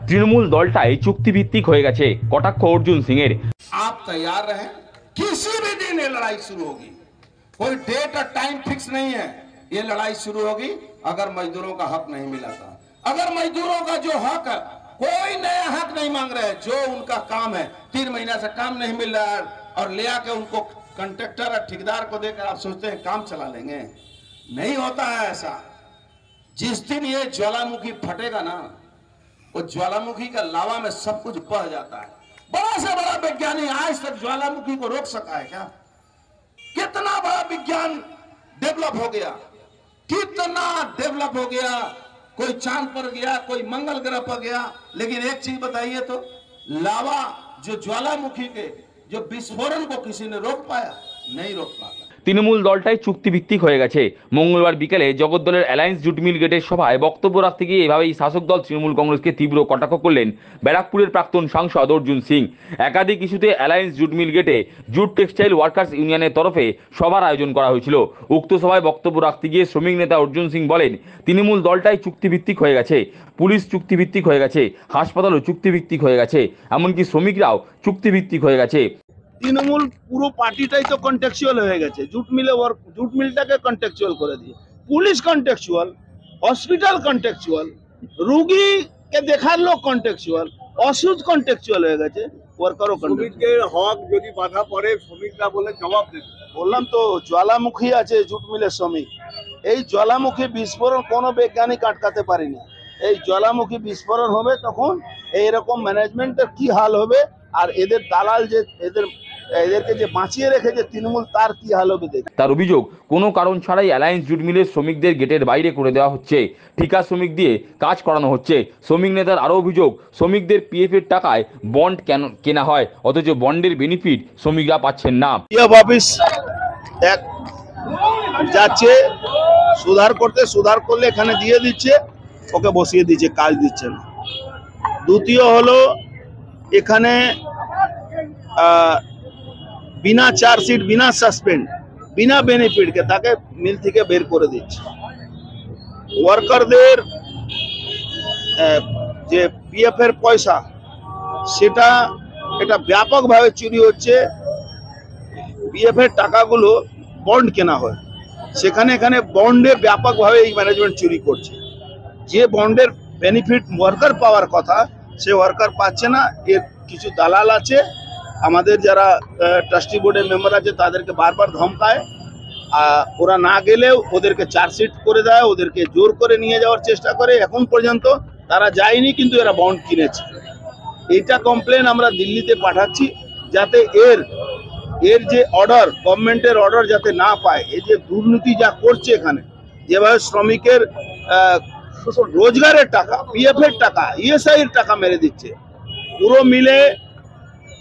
তৃণমূল দলটাই চুক্তিভিত্তিক হয়ে গেছে কটাক্ষ অর্জুন সিং এর। आप तैयार रहें, किसी भी दिन ये लड़ाई शुरू होगी, कोई डेट और टाइम फिक्स नहीं है। ये लड़ाई शुरू होगी अगर मजदूरों का हक नहीं मिला था, अगर मजदूरों का जो हक है, कोई नया हक नहीं मांग रहे, जो उनका काम है 3 महीना से काम नहीं मिल रहा है और ले आके उनको कंट्रैक्टर और ठेकेदार को देकर आप सोचते हैं काम चला लेंगे, नहीं होता है ऐसा। जिस दिन ये ज्वालामुखी फटेगा ना, वो ज्वालामुखी का लावा में सब कुछ बह जाता है। बड़ा से बड़ा वैज्ञानिक आज तक ज्वालामुखी को रोक सका है क्या? कितना बड़ा विज्ञान डेवलप हो गया, कितना डेवलप हो गया, कोई चांद पर गया, कोई मंगल ग्रह पर गया, लेकिन एक चीज बताइए तो, लावा जो ज्वालामुखी के जो विस्फोरण को किसी ने रोक पाया? नहीं रोक पाता। তৃণমূল দলটাই চুক্তিভিত্তিক হয়ে গেছে। মঙ্গলবার বিকেলে জগদ্দলের অ্যালায়েন্স জুট মিল গেটের সভায় বক্তব্য রাখতে গিয়ে এভাবেই শাসক দল তৃণমূল কংগ্রেসকে তীব্র কটাক্ষ করলেন ব্যারাকপুরের প্রাক্তন সাংসদ অর্জুন সিং। একাধিক ইস্যুতে অ্যালায়েন্স জুট মিল গেটে জুট টেক্সটাইল ওয়ার্কার্স ইউনিয়নের তরফে সভার আয়োজন করা হয়েছিল। উক্ত সভায় বক্তব্য রাখতে গিয়ে শ্রমিক নেতা অর্জুন সিং বলেন, তৃণমূল দলটাই চুক্তিভিত্তিক হয়ে গেছে, পুলিশ চুক্তিভিত্তিক হয়ে গেছে, হাসপাতালও চুক্তিভিত্তিক হয়ে গেছে, এমনকি শ্রমিকরাও চুক্তিভিত্তিক হয়ে গেছে। তৃণমূল পুরো পার্টিটাই তো কন্টেক্সুয়াল হয়ে গেছে, জুট মিলটাকে কন্টেক্সুয়াল করে দিয়ে, পুলিশ কন্টেক্সুয়াল, হসপিটাল কন্টেক্সুয়াল, রুগীকে দেখার লোক কন্টেক্সুয়াল, ওষুধ কন্টেক্সুয়াল হয়ে গেছে, ওয়ার্কারও শ্রমিকের হক যদি বাধা পড়ে শ্রমিকরা বলে জবাব দেবে। বললাম তো জ্বালামুখী আছে জুট মিলের শ্রমিক, এই জ্বালামুখী বিস্ফোরণ কোনো বৈজ্ঞানিক আটকাতে পারেনি। এই জ্বালামুখী বিস্ফোরণ হবে তখন এইরকম ম্যানেজমেন্টের কি হাল হবে, আর এদের দালাল যে এদেরকে যে বাঁচিয়ে রেখেছে তৃণমূল, তার কি হাল হবে দেখ। তার অভিযোগ, কোনো কারণ ছাড়াই অ্যালায়েন্স জুট মিলের শ্রমিকদের গেটের বাইরে করে দেওয়া হচ্ছে, ঠিকা শ্রমিক দিয়ে কাজ করানো হচ্ছে। শ্রমিক নেতার আরও অভিযোগ, শ্রমিকদের পিএফ এর টাকায় বন্ড কেনা হয়, অথচ বন্ডের বেনিফিট শ্রমিকরা পাচ্ছেন না। পিএফ অফিস এক যাচ্ছে সুধার করতে, সুধার করলে এখানে দিয়ে দিচ্ছে, ওকে বসিয়ে দিচ্ছে, কাজ দিচ্ছে না। দ্বিতীয় হলো এখানে বিনা চার্জশিট, বিনা সাসপেন্ড, বিনা বেনিফিটকে তাকে মিল থেকে বের করে দিচ্ছে। ওয়ার্কারদের যে পিএফ এর পয়সা, সেটা এটা ব্যাপকভাবে চুরি হচ্ছে। পিএফ এর টাকাগুলো বন্ড কেনা হয়, এখানে বন্ডে ব্যাপকভাবে এই ম্যানেজমেন্ট চুরি করছে। যে বন্ডের বেনিফিট ওয়ার্কার পাওয়ার কথা, সে ওয়ার্কার পাচ্ছে না। এর কিছু দালাল আছে, আমাদের যারা ট্রাস্টি বোর্ডের মেম্বার আছে তাদেরকে বারবার ধমকায়, ওরা না গেলেও ওদেরকে চার্জশিট করে দেয়, ওদেরকে জোর করে নিয়ে যাওয়ার চেষ্টা করে। এখন পর্যন্ত তারা যায়নি, কিন্তু এরা বন্ড কিনেছে। এইটা কমপ্লেন আমরা দিল্লিতে পাঠাচ্ছি, যাতে এর যে অর্ডার, গভর্নমেন্টের অর্ডার যাতে না পায়। এই যে দুর্নীতি যা করছে এখানে, যেভাবে শ্রমিকের রোজগারের টাকা, পিএফ এর টাকা, ইএসআই এর টাকা মেরে দিচ্ছে। পুরো মিলে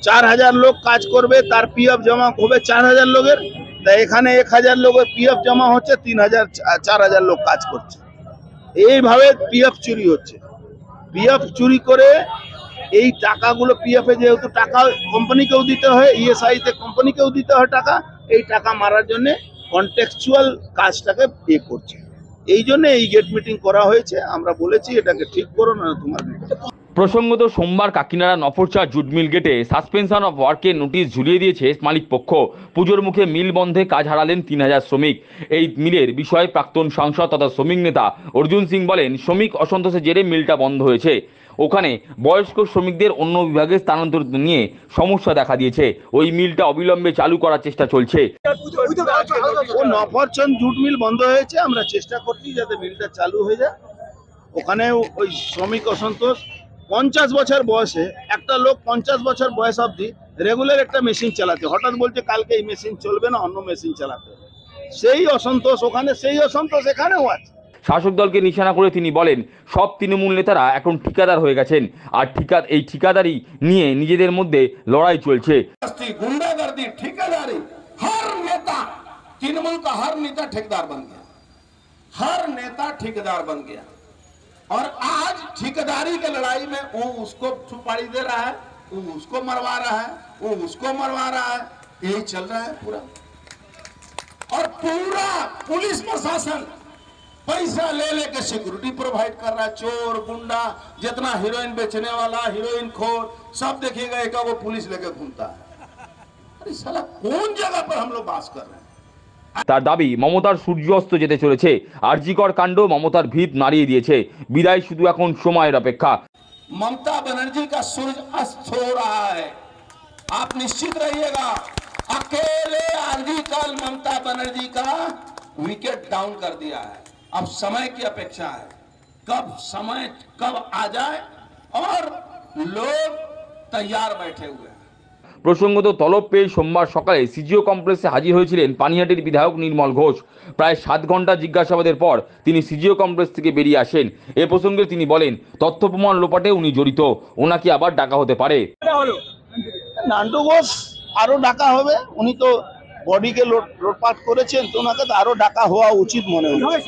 4000 লোক কাজ করবে, তার পিএফ জমা হবে 4000 লোকের, তাই এখানে 1000 লোকের পিএফ জমা হচ্ছে, 4000 লোক কাজ করছে। এইভাবে পিএফ চুরি হচ্ছে। পিএফ চুরি করে এই টাকাগুলো, পিএফ এ যেহেতু টাকা কোম্পানিকেও দিতে হয়, ইএসআই তে কোম্পানিকেও দিতে হয় টাকা, এই টাকা মারার জন্য কন্টেক্সচুয়াল কাজটাকে করছে। এই জন্য এই গেট মিটিং করা হয়েছে। আমরা বলেছি এটাকে ঠিক করো না তোমার। প্রসঙ্গত, সোমবার কাকিনাড়া নফরচা জুট মিল গেটে সাসপেনশন অফ ওয়ার্কের নোটিশ ঝুলিয়ে দিয়েছে মালিক পক্ষ। পুজোর মুখে মিল বন্ধে কাজ হারালেন 3000 শ্রমিক। এই মিলের বিষয়ে প্রাক্তন সাংসদ তথা শ্রমিক নেতা অর্জুন সিং বলেন, শ্রমিক অসন্তোষের জেরে মিলটা বন্ধ হয়েছে। ওখানে বয়স্ক শ্রমিকদের অন্য বিভাগে স্থানান্তরিত নিয়ে সমস্যা দেখা দিয়েছে। ওই মিলটা অবিলম্বে চালু করার চেষ্টা চলছে। নফরচন্দ জুট মিল বন্ধ হয়েছে, আমরা চেষ্টা করছি যাতে মিলটা চালু হয়ে যায়। ওখানে ওই শ্রমিক অসন্তোষ, 50 বছর বয়সে একটা লোক 50 বছর বয়স অবধি রেগুলার একটা মেশিন চালাতে, হঠাৎ বলছে কালকে এই মেশিন চলবে না, অন্য মেশিন চালাতে। সেই অসন্তোষ ওখানে, সেই অসন্তোষ এখানেও আছে। শাসক দলকে নিশানা করে তিনি বলেন, সব তৃণমূল নেতারা এখন ঠিকাদার হয়ে গেছেন, আর এই ঠিকাদারি নিয়ে নিজেদের মধ্যে লড়াই চলছে। गुंडागर्दी, ठेकेदारी, हर नेता तृणमूल का हर नेता ठेकेदार बन गया, हर नेता ठेकेदार बन गया। और आज ठेकेदारी के लड़ाई में वो उसको सुपारी दे रहा है, वो उसको मरवा रहा है, वो उसको मरवा रहा है, यही चल रहा है पूरा। और पूरा पुलिस प्रशासन पैसा ले लेके सिक्योरिटी प्रोवाइड कर रहा है। चोर गुंडा जितना हीरोइन बेचने वाला हीरोइन खोर सब देखिएगा एक वो पुलिस लेके घूमता है। अरे साला कौन जगह पर हम लोग बास कर रहे हैं। তার দাবি মমতার সূর্যাস্ত যেতে চলেছে। আরজিকর কাণ্ড মমতার ভিত নাড়িয়ে দিয়েছে। বিদায় শুধু এখন সময়ের অপেক্ষা। ममता बनर्जी का सूरज अस्त हो रहा है, आप निश्चित रहिएगा। अकेले आरजी कल ममता बनर्जी का विकेट डाउन कर दिया है। अब समय की अपेक्षा है, समय कब आ जाए और लोग तैयार बैठे हुए हैं। প্রসঙ্গত তলব পেয়ে সোমবার সকালে সিজিও কমপ্লেক্সে হাজির হয়েছিলেন পানিহাটির বিধায়ক নির্মল ঘোষ। প্রায় 7 ঘন্টা জিজ্ঞাসাবাদের পর তিনি সিজিও কমপ্লেক্স থেকে বেরিয়ে আসেন। এ প্রসঙ্গে তিনি বলেন, তথ্য প্রমাণ লোপাটে উনি জড়িত, ওনাকে আবার ডাকা হতে পারে। নান্টু ঘোষ আরো ডাকা হবে, উনি তো বডিকে লোটপাট করেছেন, তো ওনাকে তো আরো ডাকা হওয়া উচিত মনে হয়।